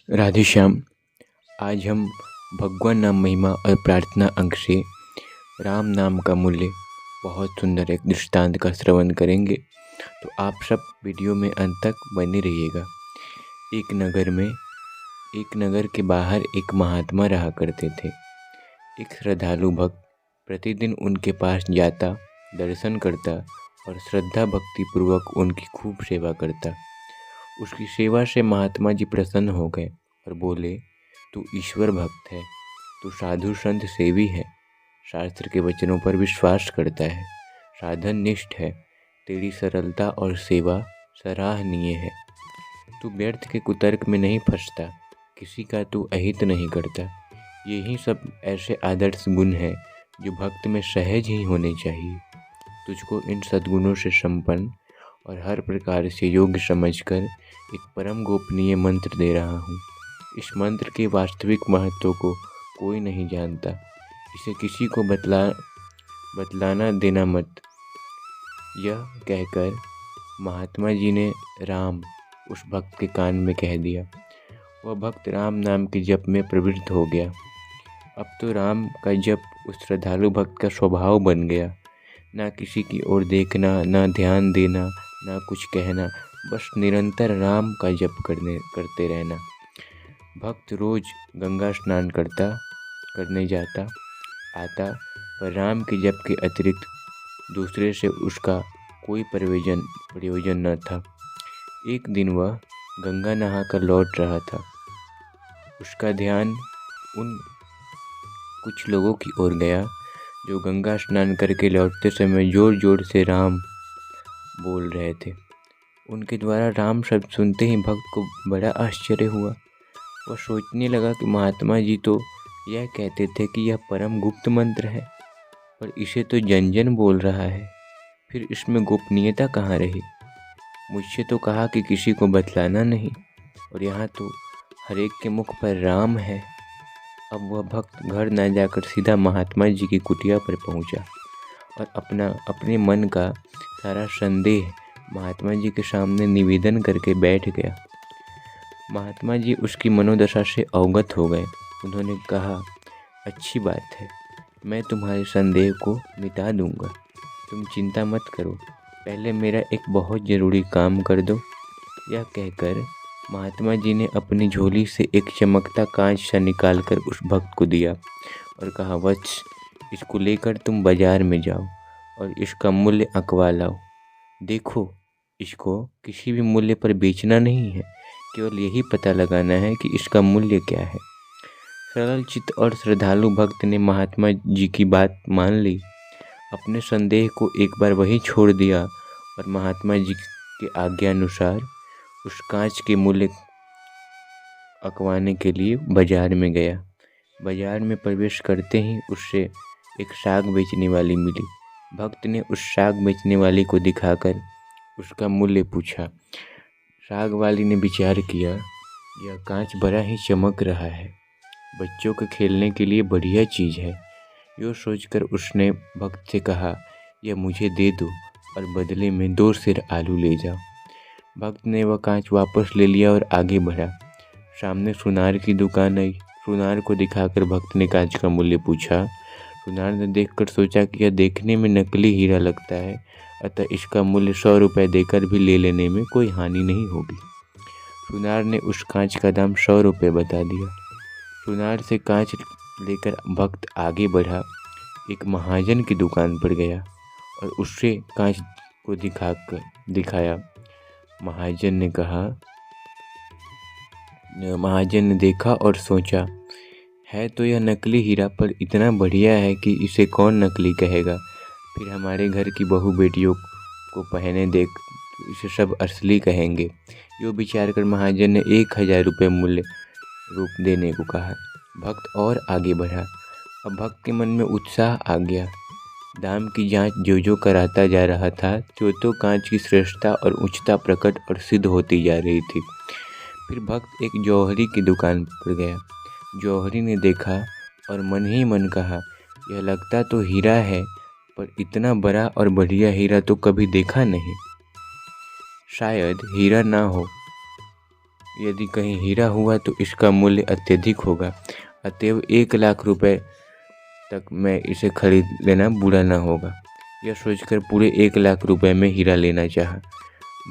राधे श्याम। आज हम भगवान नाम महिमा और प्रार्थना अंक से राम नाम का मूल्य बहुत सुंदर एक दृष्टांत का श्रवण करेंगे। तो आप सब वीडियो में अंत तक बने रहिएगा। एक नगर के बाहर एक महात्मा रहा करते थे। एक श्रद्धालु भक्त प्रतिदिन उनके पास जाता, दर्शन करता और श्रद्धा भक्ति पूर्वक उनकी खूब सेवा करता। उसकी सेवा से महात्मा जी प्रसन्न हो गए और बोले, तू ईश्वर भक्त है, तू साधु संत सेवी है, शास्त्र के वचनों पर विश्वास करता है, साधन निष्ठ है, तेरी सरलता और सेवा सराहनीय है। तू व्यर्थ के कुतर्क में नहीं फंसता, किसी का तू अहित नहीं करता। यही सब ऐसे आदर्श गुण हैं जो भक्त में सहज ही होने चाहिए। तुझको इन सद्गुणों से संपन्न और हर प्रकार से योग्य समझकर एक परम गोपनीय मंत्र दे रहा हूँ। इस मंत्र के वास्तविक महत्व को कोई नहीं जानता, इसे किसी को बतलाना देना मत। यह कहकर महात्मा जी ने राम उस भक्त के कान में कह दिया। वह भक्त राम नाम के जप में प्रवृत्त हो गया। अब तो राम का जप उस श्रद्धालु भक्त का स्वभाव बन गया। ना किसी की ओर देखना, ना ध्यान देना, ना कुछ कहना, बस निरंतर राम का जप करते रहना। भक्त रोज गंगा स्नान करने जाता आता, पर राम के जप के अतिरिक्त दूसरे से उसका कोई प्रयोजन न था। एक दिन वह गंगा नहाकर लौट रहा था। उसका ध्यान उन कुछ लोगों की ओर गया जो गंगा स्नान करके लौटते समय जोर जोर से राम बोल रहे थे। उनके द्वारा राम शब्द सुनते ही भक्त को बड़ा आश्चर्य हुआ। वह सोचने लगा कि महात्मा जी तो यह कहते थे कि यह परम गुप्त मंत्र है, पर इसे तो जन जन बोल रहा है, फिर इसमें गोपनीयता कहाँ रही। मुझसे तो कहा कि किसी को बतलाना नहीं, और यहाँ तो हर एक के मुख पर राम है। अब वह भक्त घर न जाकर सीधा महात्मा जी की कुटिया पर पहुँचा और अपने मन का सारा संदेह महात्मा जी के सामने निवेदन करके बैठ गया। महात्मा जी उसकी मनोदशा से अवगत हो गए। उन्होंने कहा, अच्छी बात है, मैं तुम्हारे संदेह को मिटा दूंगा, तुम चिंता मत करो, पहले मेरा एक बहुत ज़रूरी काम कर दो। यह कहकर महात्मा जी ने अपनी झोली से एक चमकता कांच सा निकालकर उस भक्त को दिया और कहा, वत्स, इसको लेकर तुम बाजार में जाओ और इसका मूल्य आंकवा लाओ। देखो, इसको किसी भी मूल्य पर बेचना नहीं है, केवल यही पता लगाना है कि इसका मूल्य क्या है। सरल चित्त और श्रद्धालु भक्त ने महात्मा जी की बात मान ली, अपने संदेह को एक बार वही छोड़ दिया और महात्मा जी के आज्ञानुसार उस कांच के मूल्य अकवाने के लिए बाजार में गया। बाजार में प्रवेश करते ही उससे एक साग बेचने वाली मिली। भक्त ने उस साग बेचने वाली को दिखाकर उसका मूल्य पूछा। साग वाली ने विचार किया, यह कांच बड़ा ही चमक रहा है, बच्चों के खेलने के लिए बढ़िया चीज़ है। यो सोचकर उसने भक्त से कहा, यह मुझे दे दो और बदले में 2 सेर आलू ले जाओ। भक्त ने वह कांच वापस ले लिया और आगे बढ़ा। सामने सुनार की दुकान आई। सुनार को दिखाकर भक्त ने कांच का मूल्य पूछा। सुनार ने देखकर सोचा कि यह देखने में नकली हीरा लगता है, अतः इसका मूल्य 100 रुपये देकर भी ले लेने में कोई हानि नहीं होगी। सुनार ने उस कांच का दाम 100 रुपये बता दिया। सुनार से कांच लेकर भक्त आगे बढ़ा, एक महाजन की दुकान पर गया और उससे कांच को दिखाया। महाजन ने देखा और सोचा, है तो यह नकली हीरा, पर इतना बढ़िया है कि इसे कौन नकली कहेगा। फिर हमारे घर की बहू बेटियों को पहने देख इसे सब असली कहेंगे। यो विचार कर महाजन ने 1000 रुपये मूल्य रूप देने को कहा। भक्त और आगे बढ़ा। अब भक्त के मन में उत्साह आ गया। दाम की जांच जो कराता जा रहा था, तो कांच की श्रेष्ठता और उच्चता प्रकट और सिद्ध होती जा रही थी। फिर भक्त एक जौहरी की दुकान पर गया। जौहरी ने देखा और मन ही मन कहा, यह लगता तो हीरा है, पर इतना बड़ा और बढ़िया हीरा तो कभी देखा नहीं। शायद हीरा ना हो, यदि कहीं हीरा हुआ तो इसका मूल्य अत्यधिक होगा, अतएव 1 लाख रुपए तक मैं इसे खरीद लेना बुरा न होगा। यह सोचकर पूरे 1 लाख रुपए में हीरा लेना चाहा।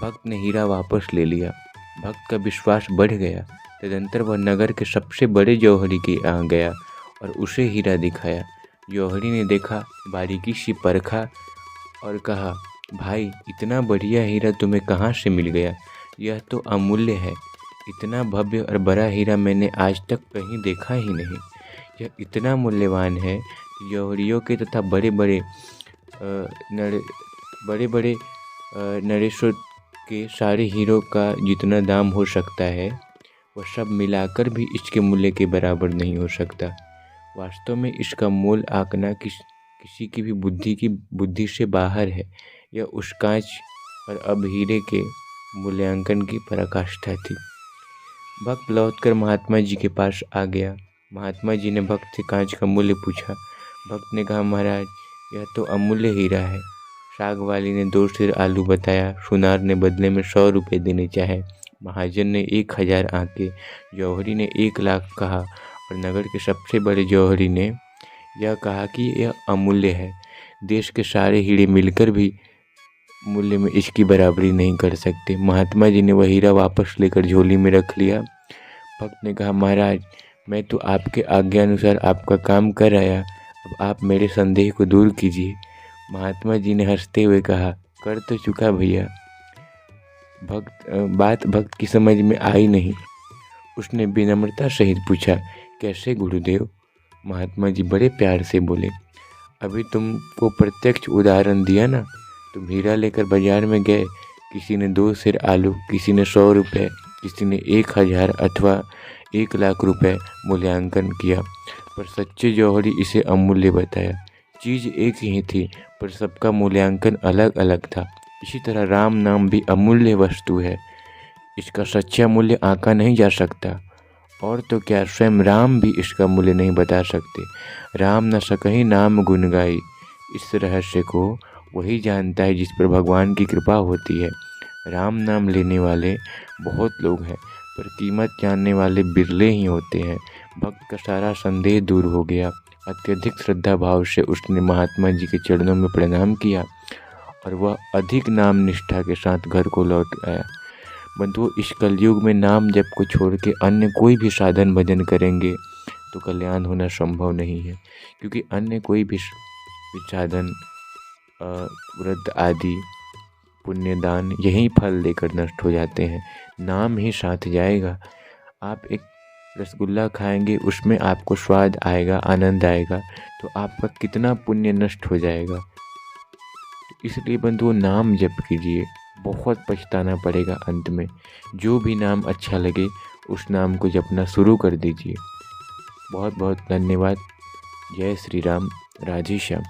भक्त ने हीरा वापस ले लिया। भक्त का विश्वास बढ़ गया। तदंतर वह नगर के सबसे बड़े जौहरी के यहाँ गया और उसे हीरा दिखाया। जौहरी ने देखा, बारीकी से परखा और कहा, भाई इतना बढ़िया हीरा तुम्हें कहाँ से मिल गया? यह तो अमूल्य है। इतना भव्य और बड़ा हीरा मैंने आज तक कहीं देखा ही नहीं। यह इतना मूल्यवान है कि जौहरियों के तथा बड़े बड़े नरेश्वर के सारे हीरों का जितना दाम हो सकता है वह सब मिलाकर भी इसके मूल्य के बराबर नहीं हो सकता। वास्तव में इसका मोल आंकना किसी की भी बुद्धि से बाहर है। यह उस कांच और अब हीरे के मूल्यांकन की पराकाष्ठा थी। भक्त लौटकर महात्मा जी के पास आ गया। महात्मा जी ने भक्त से कांच का मूल्य पूछा। भक्त ने कहा, महाराज यह तो अमूल्य हीरा है। साग वाली ने 2 सेर आलू बताया। सुनार ने बदले में 100 रुपये देने चाहे। महाजन ने 1000 आंके। जौहरी ने 1 लाख कहा और नगर के सबसे बड़े जौहरी ने यह कहा कि यह अमूल्य है। देश के सारे हीरे मिलकर भी मूल्य में इसकी बराबरी नहीं कर सकते। महात्मा जी ने वह हीरा वापस लेकर झोली में रख लिया। भक्त ने कहा, महाराज मैं तो आपके आज्ञानुसार आपका काम कर आया, अब आप मेरे संदेह को दूर कीजिए। महात्मा जी ने हंसते हुए कहा, कर तो चुका भैया। बात भक्त की समझ में आई नहीं। उसने विनम्रता सहित पूछा, कैसे गुरुदेव? महात्मा जी बड़े प्यार से बोले, अभी तुमको प्रत्यक्ष उदाहरण दिया ना। तुम हीरा लेकर बाजार में गए, किसी ने 2 सेर आलू, किसी ने 100 रुपये, किसी ने 1000 अथवा 1 लाख रुपए मूल्यांकन किया, पर सच्चे जौहरी इसे अमूल्य बताया। चीज़ एक ही थी पर सबका मूल्यांकन अलग अलग था। इसी तरह राम नाम भी अमूल्य वस्तु है। इसका सच्चा मूल्य आंका नहीं जा सकता। और तो क्या, स्वयं राम भी इसका मूल्य नहीं बता सकते। राम न सकहि नाम गुण गाई। इस रहस्य को वही जानता है जिस पर भगवान की कृपा होती है। राम नाम लेने वाले बहुत लोग हैं पर कीमत जानने वाले बिरले ही होते हैं। भक्त का सारा संदेह दूर हो गया। अत्यधिक श्रद्धा भाव से उसने महात्मा जी के चरणों में प्रणाम किया और वह अधिक नाम निष्ठा के साथ घर को लौट आया। बंधुओं, इस कलयुग में नाम जप को छोड़ के अन्य कोई भी साधन भजन करेंगे तो कल्याण होना संभव नहीं है, क्योंकि अन्य कोई भी साधन व्रत आदि पुण्यदान यही फल देकर नष्ट हो जाते हैं। नाम ही साथ जाएगा। आप एक रसगुल्ला खाएंगे, उसमें आपको स्वाद आएगा, आनंद आएगा, तो आपका कितना पुण्य नष्ट हो जाएगा। तो इसलिए बंधुओं, नाम जप कीजिए, बहुत पछताना पड़ेगा अंत में। जो भी नाम अच्छा लगे उस नाम को जपना शुरू कर दीजिए। बहुत बहुत धन्यवाद। जय श्री राम। राधे श्याम।